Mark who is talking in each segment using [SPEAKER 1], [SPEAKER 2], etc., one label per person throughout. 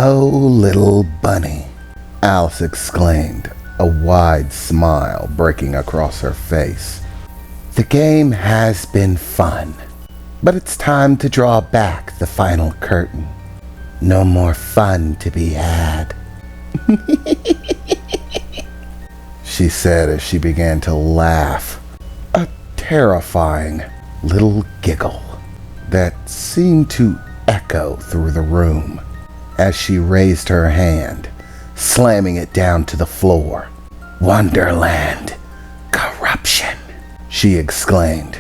[SPEAKER 1] "Oh, little bunny," Alice exclaimed, a wide smile breaking across her face. "The game has been fun, but it's time to draw back the final curtain. No more fun to be had." She said as she began to laugh, a terrifying little giggle that seemed to echo through the room as she raised her hand, slamming it down to the floor. "Wonderland corruption," she exclaimed,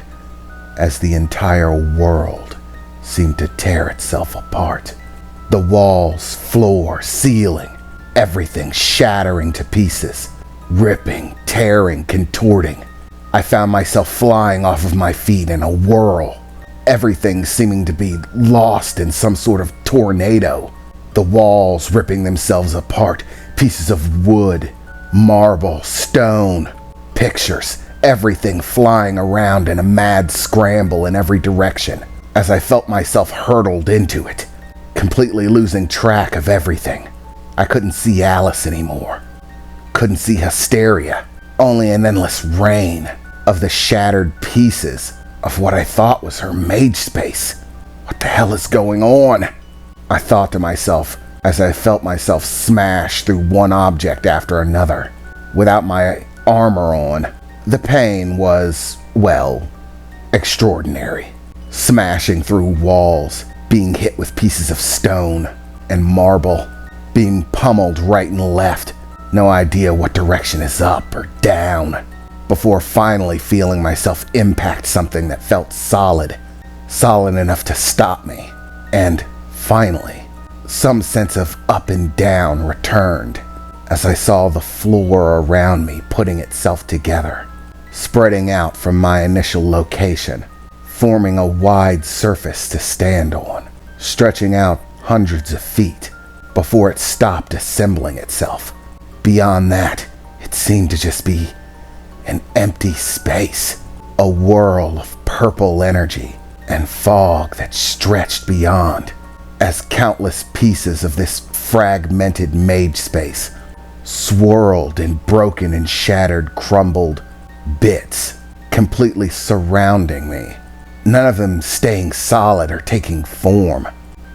[SPEAKER 1] as the entire world seemed to tear itself apart. The walls, floor, ceiling, everything shattering to pieces, ripping, tearing, contorting. I found myself flying off of my feet in a whirl, everything seeming to be lost in some sort of tornado. The walls ripping themselves apart, pieces of wood, marble, stone, pictures, everything flying around in a mad scramble in every direction as I felt myself hurtled into it, completely losing track of everything. I couldn't see Alice anymore. Couldn't see Hysteria, only an endless rain of the shattered pieces of what I thought was her mage space. What the hell is going on? I thought to myself as I felt myself smash through one object after another. Without my armor on, the pain was, well, extraordinary. Smashing through walls, being hit with pieces of stone and marble, being pummeled right and left, no idea what direction is up or down, before finally feeling myself impact something that felt solid enough to stop me. And finally, some sense of up and down returned as I saw the floor around me putting itself together, spreading out from my initial location, forming a wide surface to stand on, stretching out hundreds of feet before it stopped assembling itself. Beyond that, it seemed to just be an empty space, a whirl of purple energy and fog that stretched beyond, as countless pieces of this fragmented mage space swirled in broken and shattered, crumbled bits, completely surrounding me. None of them staying solid or taking form,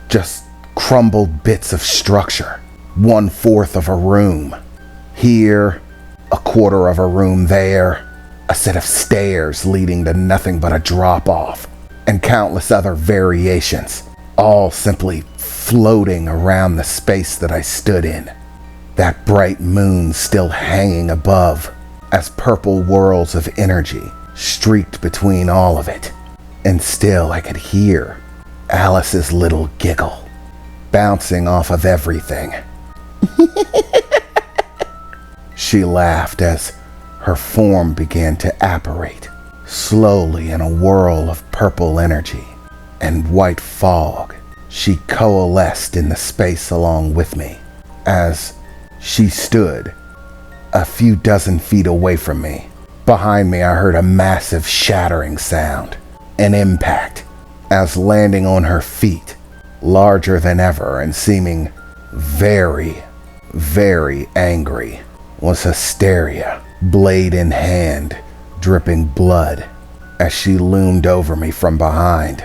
[SPEAKER 1] just crumbled bits of structure, 1/4 of a room. Here, a 1/4 of a room there, a set of stairs leading to nothing but a drop-off, and countless other variations, all simply floating around the space that I stood in. That bright moon still hanging above, as purple whirls of energy streaked between all of it. And still I could hear Alice's little giggle, bouncing off of everything. She laughed as her form began to apparate, slowly in a whirl of purple energy and white fog. She coalesced in the space along with me, as she stood a few dozen feet away from me. Behind me I heard a massive shattering sound, an impact, as landing on her feet, larger than ever and seeming very, very angry, was Hysteria, blade in hand, dripping blood, as she loomed over me from behind.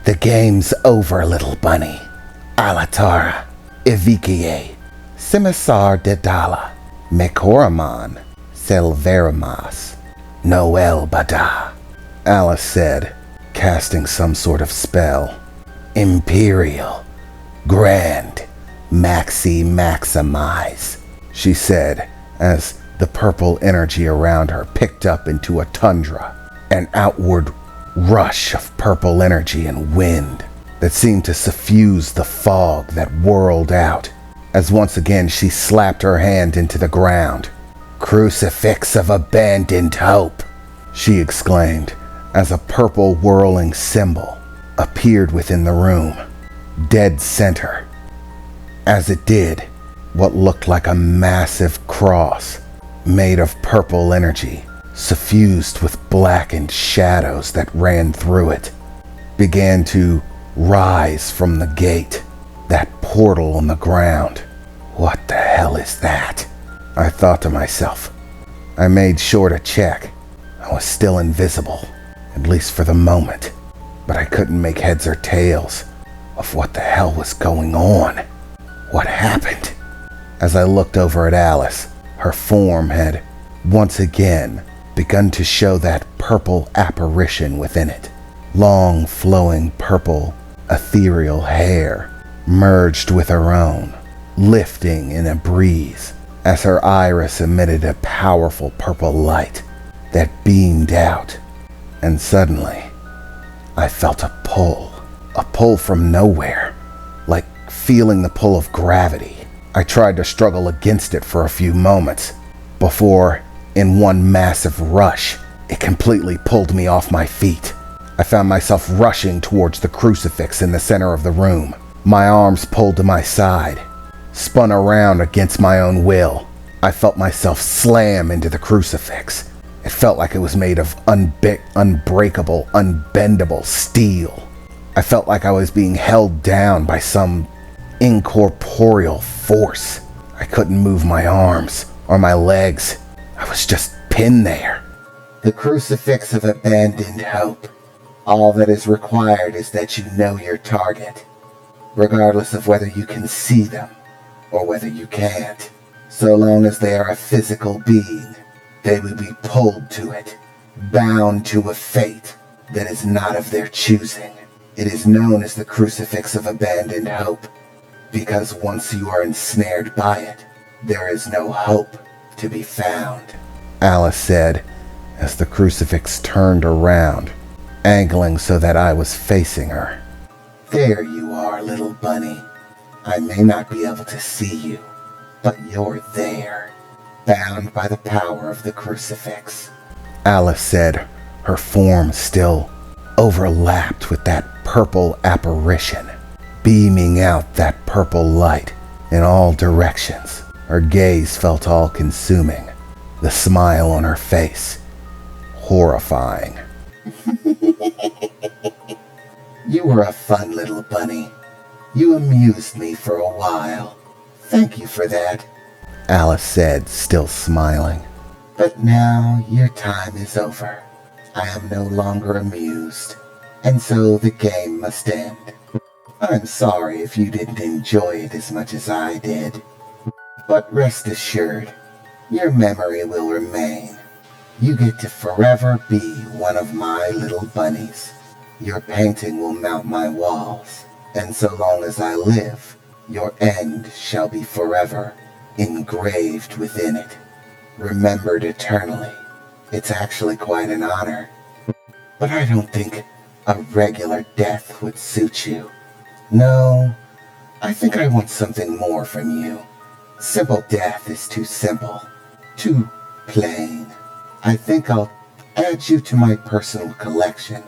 [SPEAKER 1] "The game's over, little bunny. Alatara, Evikie, Simisar Dedala, Mekoraman, Selveramas, Noel Bada," Alice said, casting some sort of spell. "Imperial, Grand, Maxi Maximize," she said, as the purple energy around her picked up into a tundra, an outward rush of purple energy and wind that seemed to suffuse the fog that whirled out, as once again she slapped her hand into the ground. "Crucifix of abandoned hope," she exclaimed, as a purple whirling symbol appeared within the room, dead center. As it did, what looked like a massive cross made of purple energy, suffused with blackened shadows that ran through it, began to rise from the gate, That portal on the ground. What the hell is that? I thought to myself. I made sure to check. I was still invisible, at least for the moment, but I couldn't make heads or tails of what the hell was going on. What happened? As I looked over at Alice, her form had once again begun to show that purple apparition within it. Long, flowing purple, ethereal hair merged with her own, lifting in a breeze as her iris emitted a powerful purple light that beamed out. And suddenly, I felt a pull from nowhere, like feeling the pull of gravity. I tried to struggle against it for a few moments before, in one massive rush, it completely pulled me off my feet. I found myself rushing towards the crucifix in the center of the room. My arms pulled to my side, spun around against my own will. I felt myself slam into the crucifix. It felt like it was made of unbreakable, unbendable steel. I felt like I was being held down by some incorporeal force. I couldn't move my arms or my legs. I was just pinned there. The crucifix of abandoned hope. All that is required is that you know your target, regardless of whether you can see them or whether you can't. So long as they are a physical being, they will be pulled to it, bound to a fate that is not of their choosing. It is known as the crucifix of abandoned hope, because once you are ensnared by it, there is no hope to be found. Alice said as the crucifix turned around, angling so that I was facing her. There you are, little bunny. I may not be able to see you, but you're there, bound by the power of the crucifix. Alice said, her form still overlapped with that purple apparition, beaming out that purple light in all directions. Her gaze felt all-consuming, the smile on her face horrifying. You were a fun little bunny. You amused me for a while. Thank you for that, Alice said, still smiling. But now your time is over. I am no longer amused, and so the game must end. I'm sorry if you didn't enjoy it as much as I did, but rest assured, your memory will remain. You get to forever be one of my little bunnies. Your painting will mount my walls, and so long as I live, your end shall be forever engraved within it, remembered eternally. It's actually quite an honor, but I don't think a regular death would suit you. No, I think I want something more from you. Simple death is too simple, too plain. I think I'll add you to my personal collection,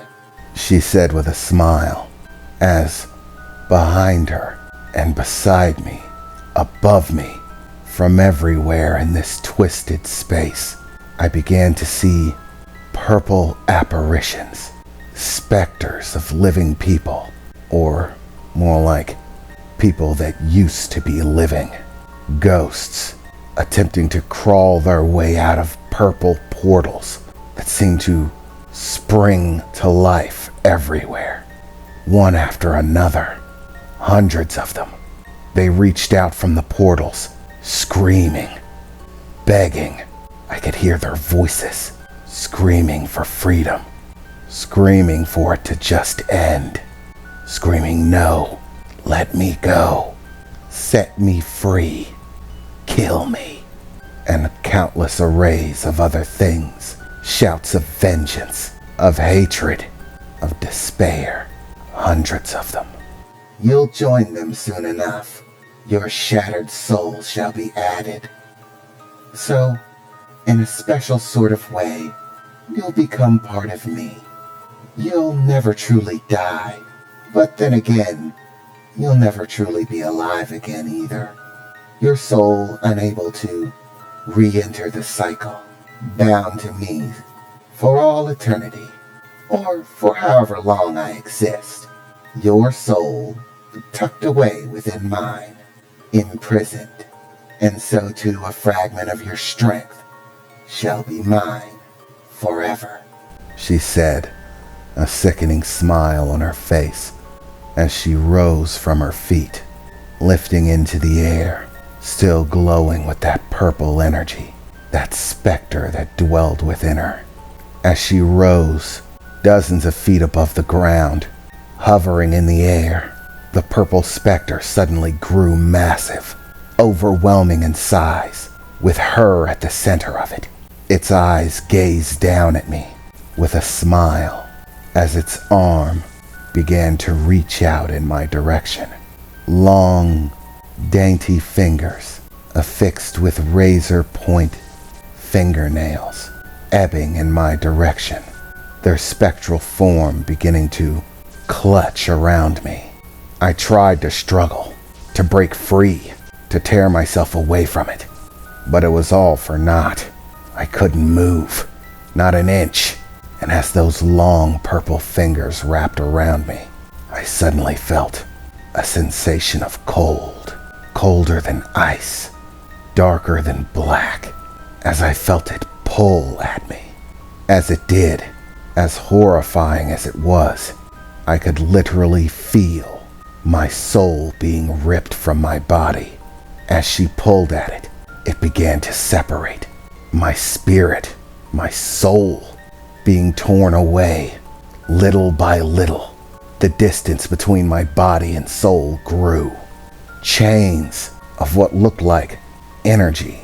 [SPEAKER 1] she said with a smile, as behind her and beside me, above me, from everywhere in this twisted space, I began to see purple apparitions, specters of living people, or more like people that used to be living, ghosts attempting to crawl their way out of purple portals that seemed to spring to life everywhere, one after another, hundreds of them. They reached out from the portals, screaming, begging. I could hear their voices, screaming for freedom, screaming for it to just end, screaming, no, let me go, set me free, kill me, and countless arrays of other things, shouts of vengeance, of hatred, of despair, hundreds of them. You'll join them soon enough. Your shattered soul shall be added. So, in a special sort of way, you'll become part of me. You'll never truly die, but then again, you'll never truly be alive again either. Your soul unable to re-enter the cycle, bound to me for all eternity, or for however long I exist. Your soul tucked away within mine, imprisoned, and so too a fragment of your strength shall be mine forever, she said, a sickening smile on her face as she rose from her feet, lifting into the air, still glowing with that purple energy, that specter that dwelled within her. As she rose, dozens of feet above the ground, hovering in the air, the purple specter suddenly grew massive, overwhelming in size, with her at the center of it. Its eyes gazed down at me with a smile as its arm began to reach out in my direction. Long, dainty fingers, affixed with razor-point fingernails, ebbing in my direction, their spectral form beginning to clutch around me. I tried to struggle, to break free, to tear myself away from it, but it was all for naught. I couldn't move, not an inch, and as those long purple fingers wrapped around me, I suddenly felt a sensation of cold, colder than ice, darker than black, as I felt it pull at me. As it did, as horrifying as it was, I could literally feel my soul being ripped from my body. As she pulled at it, it began to separate. My spirit, my soul, being torn away, little by little. The distance between my body and soul grew. Chains of what looked like energy,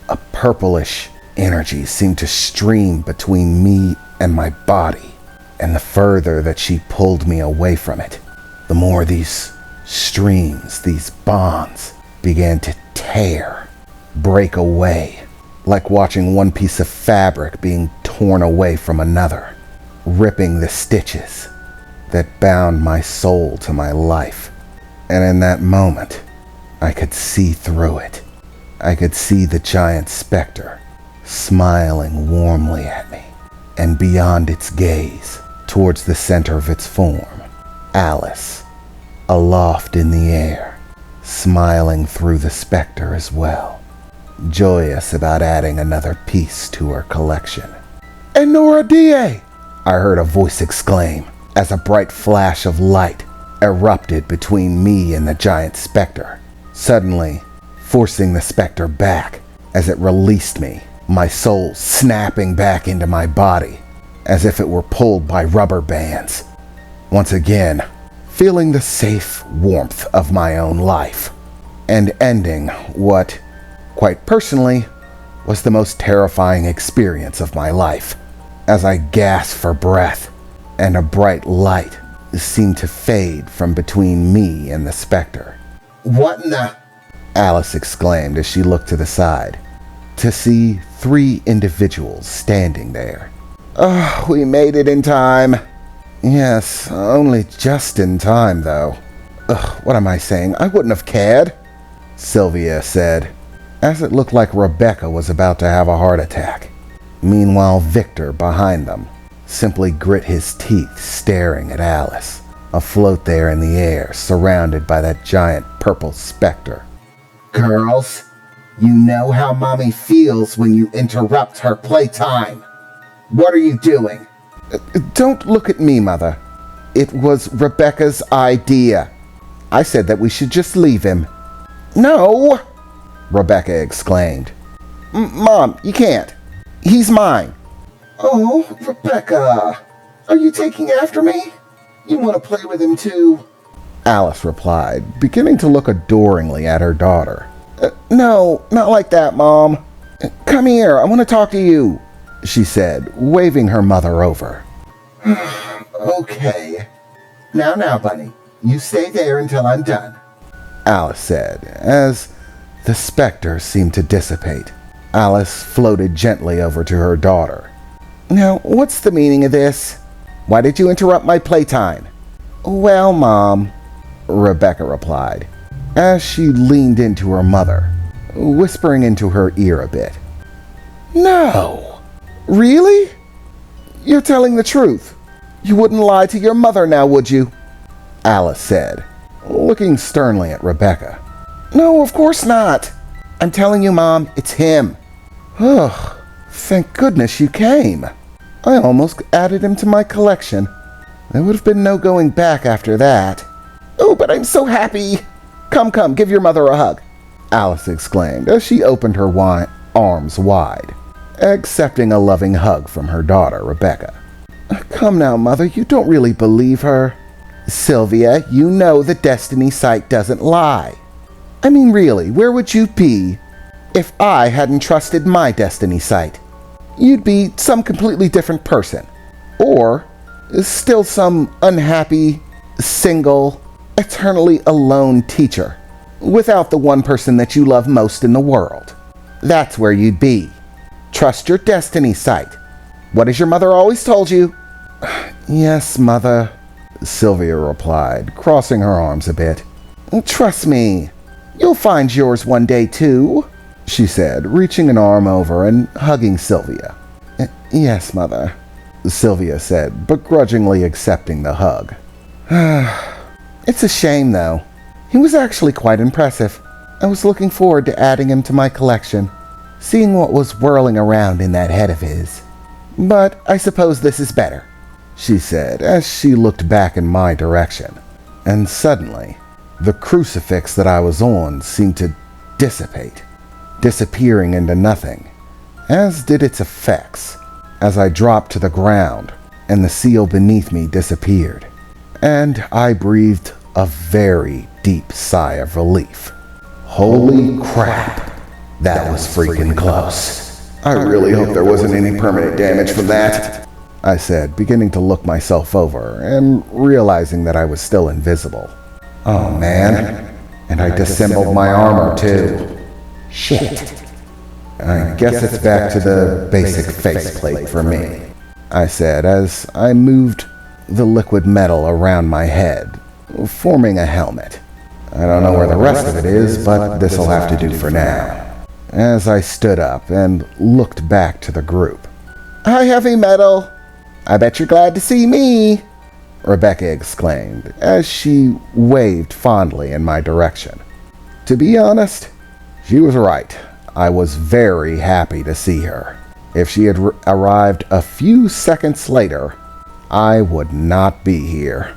[SPEAKER 1] a purplish energy, seemed to stream between me and my body. And the further that she pulled me away from it, the more these streams, these bonds, began to tear, break away, like watching one piece of fabric being torn away from another, ripping the stitches that bound my soul to my life. And in that moment, I could see through it. I could see the giant specter smiling warmly at me, and beyond its gaze, towards the center of its form, Alice, aloft in the air, smiling through the specter as well, joyous about adding another piece to her collection. "Enora Die!" I heard a voice exclaim as a bright flash of light erupted between me and the giant specter, suddenly forcing the specter back as it released me, my soul snapping back into my body as if it were pulled by rubber bands. Once again, feeling the safe warmth of my own life, and ending what, quite personally, was the most terrifying experience of my life, as I gasped for breath, and a bright light seemed to fade from between me and the specter. "What in the—" Alice exclaimed as she looked to the side, to see 3 individuals standing there. "Oh, we made it in time." "Yes, only just in time, though." "Ugh, what am I saying? I wouldn't have cared," Sylvia said, as it looked like Rebecca was about to have a heart attack. Meanwhile, Victor, behind them, simply grit his teeth staring at Alice, afloat there in the air, surrounded by that giant purple specter. "Girls, you know how Mommy feels when you interrupt her playtime. What are you doing?" "Don't look at me, Mother. It was Rebecca's idea. I said that we should just leave him." "No!" Rebecca exclaimed. "Mom, you can't. He's mine." "Oh, Rebecca, are you taking after me? You want to play with him too?" Alice replied, beginning to look adoringly at her daughter. "No, not like that, Mom. Come here, I want to talk to you," she said, waving her mother over. "Okay. Now, Bunny, you stay there until I'm done," Alice said, as the specter seemed to dissipate. Alice floated gently over to her daughter. "Now, what's the meaning of this? Why did you interrupt my playtime?" "Well, Mom," Rebecca replied, as she leaned into her mother, whispering into her ear a bit. "No! Really? You're telling the truth. You wouldn't lie to your mother now, would you?" Alice said, looking sternly at Rebecca. No, of course not. I'm telling you, Mom, it's him. Ugh, thank goodness you came. I almost added him to my collection. There would have been no going back after that. Oh, but I'm so happy. Come, give your mother a hug, Alice exclaimed as she opened her arms wide, accepting a loving hug from her daughter, Rebecca. Come now, Mother, you don't really believe her. Sylvia, you know the Destiny site doesn't lie. I mean, really, where would you be if I hadn't trusted my Destiny site? You'd be some completely different person. Or still some unhappy, single, eternally alone teacher without the one person that you love most in the world. That's where you'd be. Trust your Destiny site. What has your mother always told you? Yes, Mother, Sylvia replied, crossing her arms a bit. Trust me, you'll find yours one day too, she said, reaching an arm over and hugging Sylvia. Yes, Mother, Sylvia said, begrudgingly accepting the hug. It's a shame, though. He was actually quite impressive. I was looking forward to adding him to my collection, seeing what was whirling around in that head of his. But I suppose this is better, she said as she looked back in my direction. And suddenly, the crucifix that I was on seemed to dissipate, disappearing into nothing, as did its effects, as I dropped to the ground and the seal beneath me disappeared. And I breathed a very deep sigh of relief. Holy crap, that was freaking close. I really hope there wasn't any permanent damage from that, I said, beginning to look myself over and realizing that I was still invisible. Oh man, and I disassembled my armor too. Shit. I guess it's back to the basic faceplate for me, I said as I moved the liquid metal around my head, forming a helmet. I don't know where the rest of it is, but this'll have to do for now. As I stood up and looked back to the group. Hi, Heavy Metal. I bet you're glad to see me, Rebecca exclaimed as she waved fondly in my direction. To be honest, she was right. I was very happy to see her. If she had arrived a few seconds later, I would not be here.